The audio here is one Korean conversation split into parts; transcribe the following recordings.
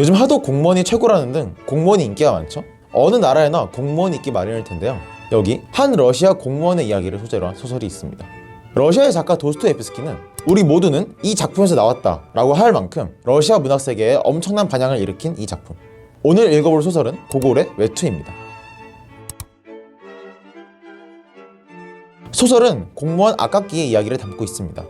요즘 하도 공무원이 최고라는 등 공무원이 인기가 많죠. 어느 나라에나 공무원이 있기 마련일 텐데요. 여기 한 러시아 공무원의 이야기를 소재로 한 소설이 있습니다. 러시아의 작가 도스토옙스키는 우리 모두는 이 작품에서 나왔다 라고 할 만큼 러시아 문학 세계에 엄청난 반향을 일으킨 이 작품. 오늘 읽어볼 소설은 고골의 외투입니다. 소설은 공무원 아깝기의 이야기를 담고 있습니다.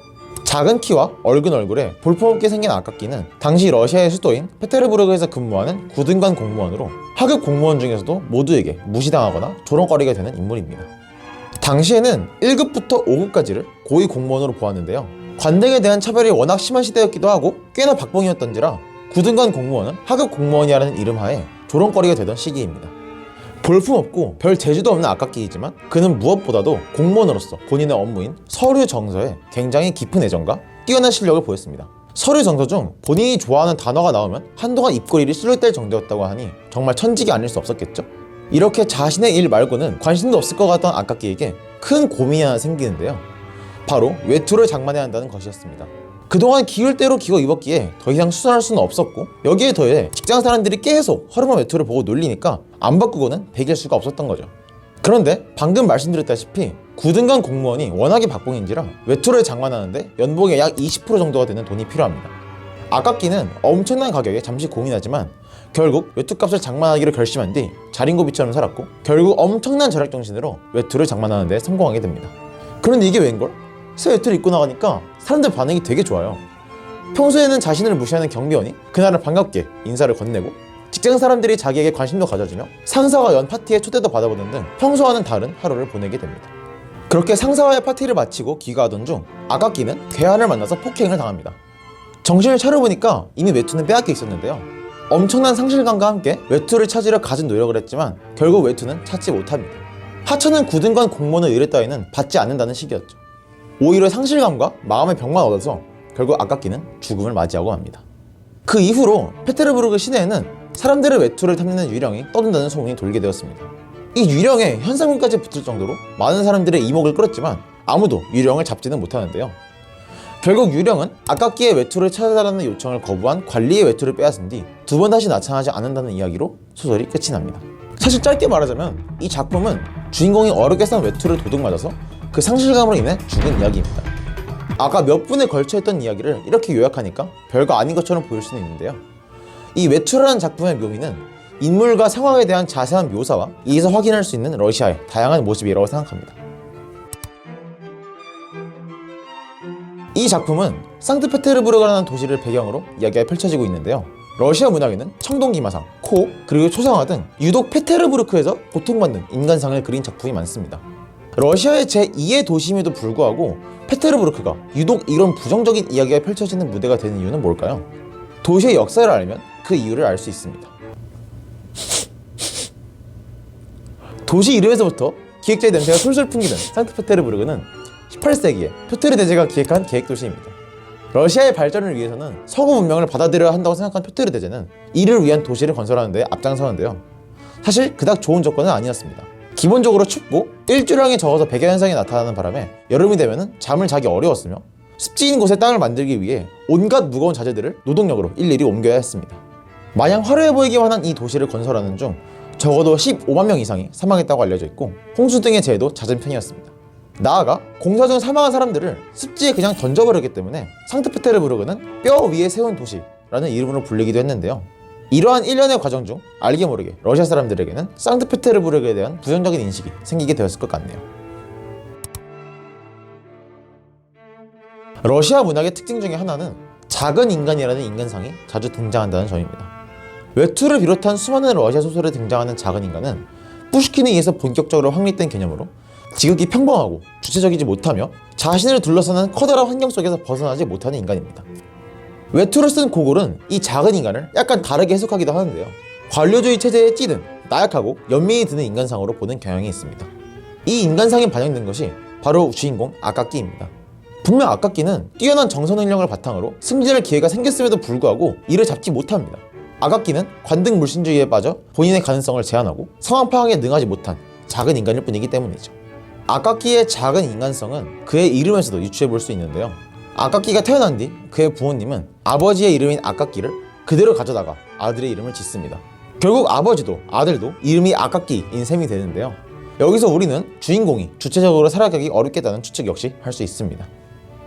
작은 키와 얼근 얼굴에 볼품없게 생긴 아깝기는 당시 러시아의 수도인 페테르부르크에서 근무하는 9등관 공무원으로 하급 공무원 중에서도 모두에게 무시당하거나 조롱거리게 되는 인물입니다. 당시에는 1급부터 5급까지를 고위 공무원으로 보았는데요. 관행에 대한 차별이 워낙 심한 시대였기도 하고 꽤나 박봉이었던지라 9등관 공무원은 하급 공무원이라는 이름하에 조롱거리가 되던 시기입니다. 볼품없고 별 재주도 없는 아깝기이지만 그는 무엇보다도 공무원으로서 본인의 업무인 서류 정서에 굉장히 깊은 애정과 뛰어난 실력을 보였습니다. 서류 정서 중 본인이 좋아하는 단어가 나오면 한동안 입꼬리를 술렁댈 정도였다고 하니 정말 천직이 아닐 수 없었겠죠. 이렇게 자신의 일 말고는 관심도 없을 것 같던 아깝기에게 큰 고민이 하나 생기는데요. 바로 외투를 장만해야 한다는 것이었습니다. 그동안 기울 대로 기어 입었기에 더 이상 수선할 수는 없었고, 여기에 더해 직장 사람들이 계속 허름한 외투를 보고 놀리니까 안 바꾸고는 배길 수가 없었던 거죠. 그런데 방금 말씀드렸다시피 9등간 공무원이 워낙에 박봉인지라 외투를 장만하는데 연봉의 약 20% 정도가 되는 돈이 필요합니다. 아깝기는 엄청난 가격에 잠시 고민하지만 결국 외투값을 장만하기로 결심한 뒤 자린고비처럼 살았고, 결국 엄청난 절약 정신으로 외투를 장만하는 데 성공하게 됩니다. 그런데 이게 웬걸? 새 외투를 입고 나가니까 사람들 반응이 되게 좋아요. 평소에는 자신을 무시하는 경비원이 그날은 반갑게 인사를 건네고, 직장 사람들이 자기에게 관심도 가져주며 상사와 연 파티에 초대도 받아보는 등 평소와는 다른 하루를 보내게 됩니다. 그렇게 상사와의 파티를 마치고 귀가하던 중 아깝기는 괴한을 만나서 폭행을 당합니다. 정신을 차려보니까 이미 외투는 빼앗겨 있었는데요. 엄청난 상실감과 함께 외투를 찾으려 갖은 노력을 했지만 결국 외투는 찾지 못합니다. 하찮은 9등관 공무원의 의뢰 따위는 받지 않는다는 식이었죠. 오히려 상실감과 마음의 병만 얻어서 결국 아깝기는 죽음을 맞이하고 맙니다. 그 이후로 페테르부르크 시내에는 사람들의 외투를 탐내는 유령이 떠돈다는 소문이 돌게 되었습니다. 이 유령에 현상금까지 붙을 정도로 많은 사람들의 이목을 끌었지만 아무도 유령을 잡지는 못하는데요. 결국 유령은 아깝기의 외투를 찾아달라는 요청을 거부한 관리의 외투를 빼앗은 뒤 두 번 다시 나타나지 않는다는 이야기로 소설이 끝이 납니다. 사실 짧게 말하자면 이 작품은 주인공이 어렵게 산 외투를 도둑맞아서 그 상실감으로 인해 죽은 이야기입니다. 아까 몇 분에 걸쳐 했던 이야기를 이렇게 요약하니까 별거 아닌 것처럼 보일 수는 있는데요. 이 외투라는 작품의 묘미는 인물과 상황에 대한 자세한 묘사와 이에서 확인할 수 있는 러시아의 다양한 모습이라고 생각합니다. 이 작품은 상트페테르부르크라는 도시를 배경으로 이야기가 펼쳐지고 있는데요. 러시아 문학에는 청동기마상, 코, 그리고 초상화 등 유독 페테르부르크에서 고통받는 인간상을 그린 작품이 많습니다. 러시아의 제2의 도시임에도 불구하고 페테르부르크가 유독 이런 부정적인 이야기가 펼쳐지는 무대가 되는 이유는 뭘까요? 도시의 역사를 알면 그 이유를 알 수 있습니다. 도시 이름에서부터 기획자의 냄새가 솔솔 풍기는 상트페테르부르크는 18세기에 표테르 대제가 기획한 계획도시입니다. 러시아의 발전을 위해서는 서구 문명을 받아들여야 한다고 생각한 표테르 대제는 이를 위한 도시를 건설하는 데 앞장서는데요. 사실 그닥 좋은 조건은 아니었습니다. 기본적으로 춥고 일조량이 적어서 백야현상이 나타나는 바람에 여름이 되면 잠을 자기 어려웠으며, 습지인 곳에 땅을 만들기 위해 온갖 무거운 자재들을 노동력으로 일일이 옮겨야 했습니다. 마냥 화려해 보이기만 한 이 도시를 건설하는 중 적어도 15만 명 이상이 사망했다고 알려져 있고, 홍수 등의 재해도 잦은 편이었습니다. 나아가 공사 중 사망한 사람들을 습지에 그냥 던져버렸기 때문에 상트페테르부르크는 뼈 위에 세운 도시라는 이름으로 불리기도 했는데요. 이러한 일련의 과정 중 알게 모르게 러시아 사람들에게는 상트페테르부르크에 대한 부정적인 인식이 생기게 되었을 것 같네요. 러시아 문학의 특징 중에 하나는 작은 인간이라는 인간상이 자주 등장한다는 점입니다. 외투를 비롯한 수많은 러시아 소설에 등장하는 작은 인간은 푸시킨에 의해서 본격적으로 확립된 개념으로 지극히 평범하고 주체적이지 못하며 자신을 둘러싸는 커다란 환경 속에서 벗어나지 못하는 인간입니다. 외투를 쓴 고골은 이 작은 인간을 약간 다르게 해석하기도 하는데요. 관료주의 체제에 찌든 나약하고 연민이 드는 인간상으로 보는 경향이 있습니다. 이 인간상이 반영된 것이 바로 주인공 아깝기입니다. 분명 아깝기는 뛰어난 정서 능력을 바탕으로 승진할 기회가 생겼음에도 불구하고 이를 잡지 못합니다. 아깝기는 관등 물신주의에 빠져 본인의 가능성을 제한하고 상황 파악에 능하지 못한 작은 인간일 뿐이기 때문이죠. 아깝기의 작은 인간성은 그의 이름에서도 유추해 볼 수 있는데요. 아깝기가 태어난 뒤 그의 부모님은 아버지의 이름인 아깝기를 그대로 가져다가 아들의 이름을 짓습니다. 결국 아버지도 아들도 이름이 아까끼인 셈이 되는데요. 여기서 우리는 주인공이 주체적으로 살아가기 어렵겠다는 추측 역시 할 수 있습니다.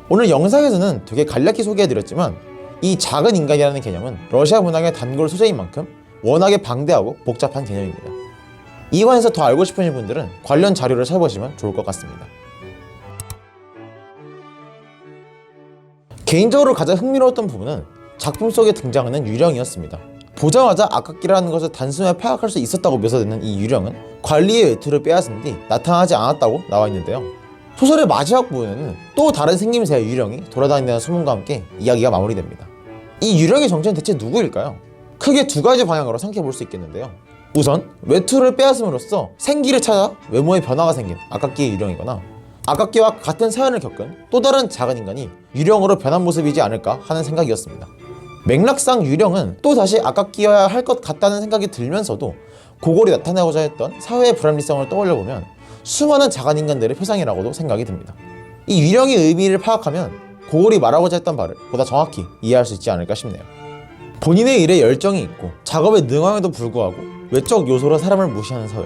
오늘 영상에서는 되게 간략히 소개해드렸지만 이 작은 인간이라는 개념은 러시아 문학의 단골 소재인 만큼 워낙에 방대하고 복잡한 개념입니다. 이 관해서 더 알고 싶으신 분들은 관련 자료를 찾아보시면 좋을 것 같습니다. 개인적으로 가장 흥미로웠던 부분은 작품 속에 등장하는 유령이었습니다. 보자마자 아까끼라는 것을 단숨에 파악할 수 있었다고 묘사되는 이 유령은 관리의 외투를 빼앗은 뒤 나타나지 않았다고 나와 있는데요. 소설의 마지막 부분에는 또 다른 생김새의 유령이 돌아다닌다는 소문과 함께 이야기가 마무리됩니다. 이 유령의 정체는 대체 누구일까요? 크게 두 가지 방향으로 생각해 볼 수 있겠는데요. 우선 외투를 빼앗음으로써 생기를 찾아 외모에 변화가 생긴 아까끼의 유령이거나 아까끼와 같은 사연을 겪은 또 다른 작은 인간이 유령으로 변한 모습이지 않을까 하는 생각이었습니다. 맥락상 유령은 또다시 아까끼여야 할 것 같다는 생각이 들면서도 고골이 나타내고자 했던 사회의 불합리성을 떠올려보면 수많은 작은 인간들의 표상이라고도 생각이 듭니다. 이 유령의 의미를 파악하면 고골이 말하고자 했던 바를 보다 정확히 이해할 수 있지 않을까 싶네요. 본인의 일에 열정이 있고 작업에 능함에도 불구하고 외적 요소로 사람을 무시하는 사회,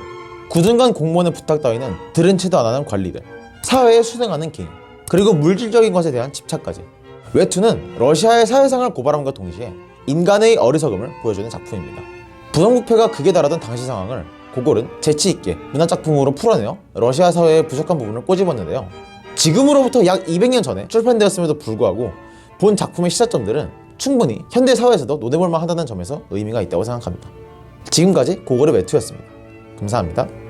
구dun관 공무원의 부탁 따위는 들은 채도 안 하는 관리들, 사회에 순응하는 개인, 그리고 물질적인 것에 대한 집착까지. 외투는 러시아의 사회상을 고발함과 동시에 인간의 어리석음을 보여주는 작품입니다. 부정부패가 극에 달하던 당시 상황을 고골은 재치있게 문화작품으로 풀어내어 러시아 사회의 부족한 부분을 꼬집었는데요. 지금으로부터 약 200년 전에 출판되었음에도 불구하고 본 작품의 시사점들은 충분히 현대 사회에서도 논해볼 만하다는 점에서 의미가 있다고 생각합니다. 지금까지 고골의 외투였습니다. 감사합니다.